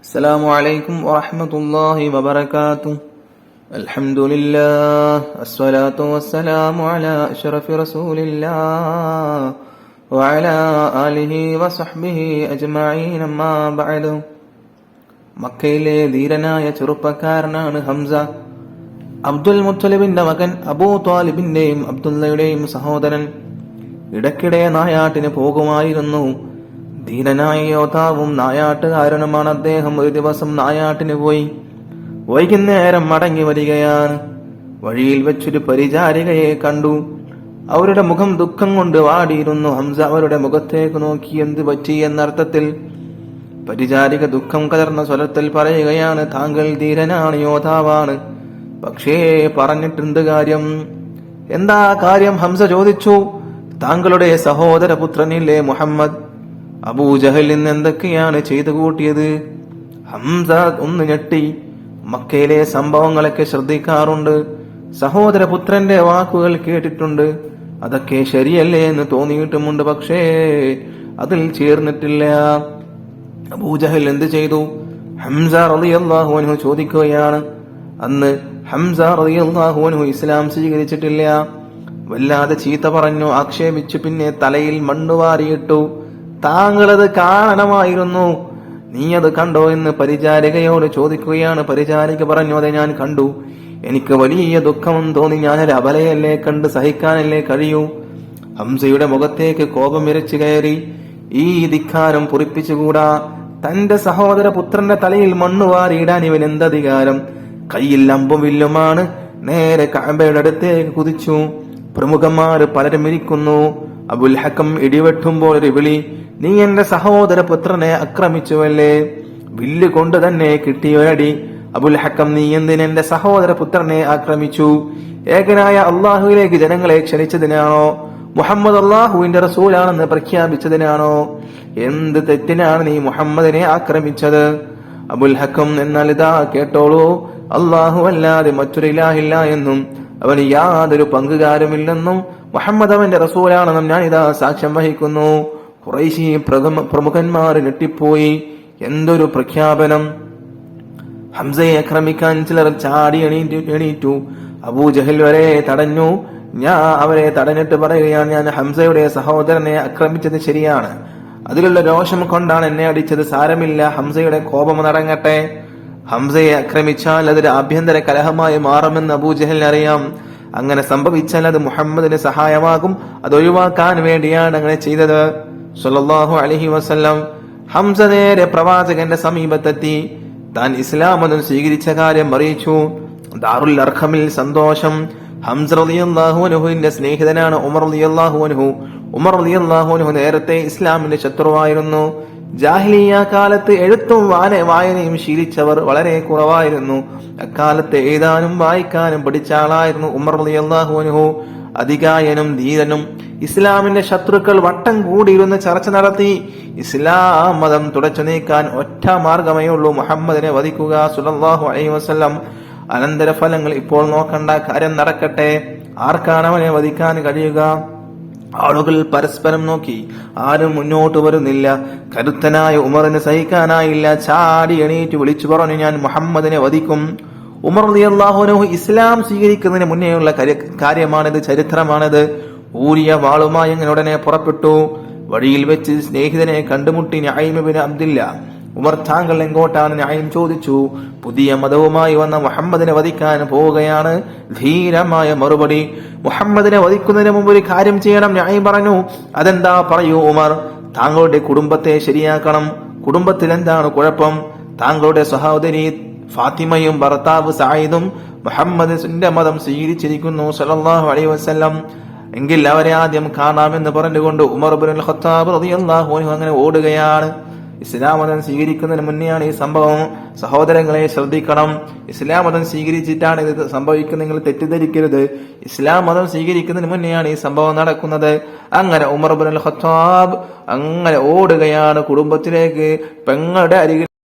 السلام عليكم ورحمة الله وبركاته. الحمد لله الصلاة والسلام على أشرف رسول الله وعلى آله وصحبه أجمعين أما بعد. മക്കയിലെ ധീരനായ ചെറുപ്പക്കാരനാണ് ഹംസ. അബ്ദുൽ മുത്തലിബിന്റെ മകൻ അബൂ ത്വാലിബിന്റെയും അബ്ദുള്ളയുടെയും സഹോദരൻ. ഇടയ്ക്കിടെ നായാട്ടിന് പോകുമായിരുന്നു. ധീരനായ യോദ്ധാവും നായാട്ടുകാരനുമാണ് അദ്ദേഹം. ഒരു ദിവസം നായാട്ടിന് പോയി. വൈകുന്നേരം മടങ്ങി വരികയാണ്. വഴിയിൽ വെച്ചൊരു പരിചാരികയെ കണ്ടു. അവരുടെ മുഖം ദുഃഖം കൊണ്ട് വാടിയിരുന്നു. ഹംസ അവരുടെ മുഖത്തേക്ക് നോക്കി. എന്ത് പറ്റി എന്നർത്ഥത്തിൽ. പരിചാരിക ദുഃഖം കലർന്ന സ്വരത്തിൽ പറയുകയാണ്, താങ്കൾ ധീരനാണ്, യോദ്ധാവാണ്, പക്ഷേ പറഞ്ഞിട്ടെന്ത് കാര്യം? എന്താ കാര്യം? ഹംസ ചോദിച്ചു. താങ്കളുടെ സഹോദരപുത്രനില്ലേ മുഹമ്മദ്, അബൂജഹൽ ഇന്ന് എന്തൊക്കെയാണ് ചെയ്തു കൂട്ടിയത്? ഹംസ ഒന്ന് ഞെട്ടി. മക്കയിലെ സംഭവങ്ങളൊക്കെ ശ്രദ്ധിക്കാറുണ്ട്, സഹോദരപുത്രന്റെ വാക്കുകൾ കേട്ടിട്ടുണ്ട്, അതൊക്കെ ശരിയല്ലേ എന്ന് തോന്നിയിട്ടുമുണ്ട്, പക്ഷേ അതിൽ ചേർന്നിട്ടില്ല. അബൂജഹൽ എന്ത് ചെയ്തു? ഹംസ റളിയല്ലാഹു അൻഹു ചോദിക്കുകയാണ്. അന്ന് ഹംസ റളിയല്ലാഹു അൻഹു ഇസ്ലാം സ്വീകരിച്ചിട്ടില്ല. വല്ലാതെ ചീത്ത പറഞ്ഞു, ആക്ഷേപിച്ചു. പിന്നെ തലയിൽ മണ്ണുവാരിയിട്ടു. താങ്കളത് കാണണമായിരുന്നു, നീ അത് കണ്ടോ എന്ന് പരിചാരികയോട് ചോദിക്കുകയാണ്. പരിചാരിക പറഞ്ഞു, അതെ ഞാൻ കണ്ടു, എനിക്ക് വലിയ ദുഃഖം തോന്നി, ഞാനൊരു അബലയല്ലേ, കണ്ട് സഹിക്കാനല്ലേ കഴിയൂ. ഹംസയുടെ മുഖത്തേക്ക് കോപം ഇരച്ചു കയറി. ഈ ധിക്കാരം പൊറിപ്പിച്ചുകൂടാ. തന്റെ സഹോദര പുത്രന്റെ തലയിൽ മണ്ണുവാരിയിടാൻ ഇവൻ എന്തധികാരം? കയ്യിൽ അമ്പും വില്ലുമാണ്. നേരെ കഅബയുടെ അടുത്തേക്ക് കുതിച്ചു. പ്രമുഖന്മാര് പലരും ഇരിക്കുന്നു. അബുൽ ഹക്കം ഇടിവെട്ടുമ്പോൾ ഒരു വിളി, നീ എന്റെ സഹോദര പുത്രനെ ആക്രമിച്ചുവല്ലേ? വില്ല് കൊണ്ട് തന്നെ കിട്ടിയൊരടി. അബുൽ ഹക്കം, നീ എന്തിന് എന്റെ സഹോദര പുത്രനെ ആക്രമിച്ചു? ഏകനായ അള്ളാഹുവിലേക്ക് ജനങ്ങളെ ക്ഷണിച്ചതിനാണോ? മുഹമ്മദ് അള്ളാഹുവിന്റെ റസൂലാണെന്ന് പ്രഖ്യാപിച്ചതിനാണോ? എന്ത് തെറ്റിനാണ് നീ മുഹമ്മദിനെ ആക്രമിച്ചത്? അബുൽ ഹക്കം, എന്നാൽ ഇതാ കേട്ടോളൂ, അള്ളാഹു അല്ലാതെ മറ്റൊരു ഇലാഹില്ല എന്നും അവന് യാതൊരു പങ്കുകാരുമില്ലെന്നും മുഹമ്മദ് അവന്റെ റസൂലാണെന്നും ഞാൻ ഇതാ സാക്ഷ്യം വഹിക്കുന്നു. ഖുറൈശി പ്രമുഖന്മാർ ഞെട്ടിപ്പോയി. എന്തൊരു പ്രഖ്യാപനം! ഹംസയെ ആക്രമിക്കാൻ ചിലർ ചാടി എണീറ്റു. അബൂജഹൽ വരെ തടഞ്ഞു. അവരെ തടഞ്ഞിട്ട് പറയുകയാണ്, ഞാൻ ഹംസയുടെ സഹോദരനെ ആക്രമിച്ചത് ശരിയാണ്, അതിലുള്ള രോഷം കൊണ്ടാണ് എന്നെ അടിച്ചത്, സാരമില്ല, ഹംസയുടെ കോപം നടങ്ങട്ടെ. ഹംസയെ ആക്രമിച്ചാൽ അതൊരു ആഭ്യന്തര കലഹമായി മാറുമെന്ന് അബൂജഹലിന് അറിയാം. അങ്ങനെ സംഭവിച്ചാൽ അത് മുഹമ്മദിന് സഹായമാകും. അത് ഒഴിവാക്കാൻ വേണ്ടിയാണ് അങ്ങനെ ചെയ്തത്. സ്വല്ലല്ലാഹു അലൈഹി വസല്ലം. ഹംസ നേരെ പ്രവാചകന്റെ സമീപത്തെത്തി. താൻ ഇസ്ലാം മതം സ്വീകരിച്ച കാര്യം അറിയിച്ചു. ദാറുൽ അർഖമിൽ സന്തോഷം. ഹംസ റളിയല്ലാഹു അൻഹുവിന്റെ സ്നേഹിതനാണ് ഉമർ റളിയല്ലാഹു അൻഹു. ഉമർ റളിയല്ലാഹു അൻഹു നേരത്തെ ഇസ്ലാമിന്റെ ശത്രുവായിരുന്നു. ജാഹിലിയ്യ കാലത്ത് എഴുത്തും വായനയും ശീലിച്ചവർ വളരെ കുറവായിരുന്നു. അക്കാലത്ത് എഴുതാനും വായിക്കാനും പഠിച്ച ആളായിരുന്നു ഉമർ റളിയല്ലാഹു അൻഹു. അതികായനും ധീരനും. ഇസ്ലാമിന്റെ ശത്രുക്കൾ വട്ടം കൂടിയിരുന്ന് ചർച്ച നടത്തി. ഇസ്ലാം മതം തുടച്ചു നീക്കാൻ ഒറ്റ മാർഗമേ ഉള്ളൂ, മുഹമ്മദിനെ വധിക്കുക സ്വല്ലല്ലാഹു അലൈഹി വസല്ലം. അനന്തരഫലങ്ങൾ ഇപ്പോൾ നോക്കണ്ട, കാര്യം നടക്കട്ടെ. ആർക്കാണ് അവനെ വധിക്കാൻ കഴിയുക? ആളുകൾ പരസ്പരം നോക്കി. ആരും മുന്നോട്ട് വരുന്നില്ല. കരുത്തനായ ഉമറിന് സഹിക്കാനായില്ല. ചാടി എണീറ്റ് വിളിച്ചു പറഞ്ഞു, ഞാൻ മുഹമ്മദിനെ വധിക്കും. ഉമർ റളിയല്ലാഹു അൻഹു ഇസ്ലാം സ്വീകരിക്കുന്നതിന് മുന്നേയുള്ള കാര്യമാണിത്, ചരിത്രമാണിത്. ഊരിയ വാളുമായി അങ്ങനെ ഉടനെ പുറപ്പെട്ടു. വഴിയിൽ വെച്ച് സ്നേഹിതനെ കണ്ടുമുട്ടി നഈം ഇബ്നു അബ്ദില്ല. ഉമർ, താങ്കൾ എങ്ങോട്ടാണ്? നഈം ചോദിച്ചു. പുതിയ മതവുമായി വന്ന മുഹമ്മദിനെ വധിക്കാൻ പോവുകയാണ്. ധീരമായ മറുപടി. മുഹമ്മദിനെ വധിക്കുന്നതിന് മുമ്പ് ഒരു കാര്യം ചെയ്യണം. നഈം പറഞ്ഞു. അതെന്താ? പറയൂ ഉമർ. താങ്കളുടെ കുടുംബത്തെ ശരിയാക്കണം. കുടുംബത്തിൽ എന്താണ് കുഴപ്പം? താങ്കളുടെ സഹോദരി ഫാത്തിമയും ഭർത്താവ് സഈദും മുഹമ്മദിന്റെ മതം സ്വീകരിച്ചിരിക്കുന്നു സ്വല്ലല്ലാഹു അലൈഹി വസല്ലം. എങ്കിൽ അവരെ ആദ്യം കാണാമെന്ന് പറഞ്ഞുകൊണ്ട് ഉമർ ഇബ്നുൽ ഖത്താബ് റളിയല്ലാഹു അൻഹു അങ്ങനെ ഓടുകയാണ്. ഇസ്ലാം മതം സ്വീകരിക്കുന്നതിന് മുന്നെയാണ് ഈ സംഭവം. സഹോദരങ്ങളെ ശ്രദ്ധിക്കണം. ഇസ്ലാം മതം സ്വീകരിച്ചിട്ടാണ് ഇത് സംഭവിക്കുന്നത്, നിങ്ങൾ തെറ്റിദ്ധരിക്കരുത്. ഇസ്ലാം മതം സ്വീകരിക്കുന്നതിന് മുന്നെയാണ് ഈ സംഭവം നടക്കുന്നത്. അങ്ങനെ ഉമർ ഇബ്നുൽ ഖത്താബ് അങ്ങനെ ഓടുകയാണ് കുടുംബത്തിലേക്ക്. പെങ്ങളുടെ അരികിൽ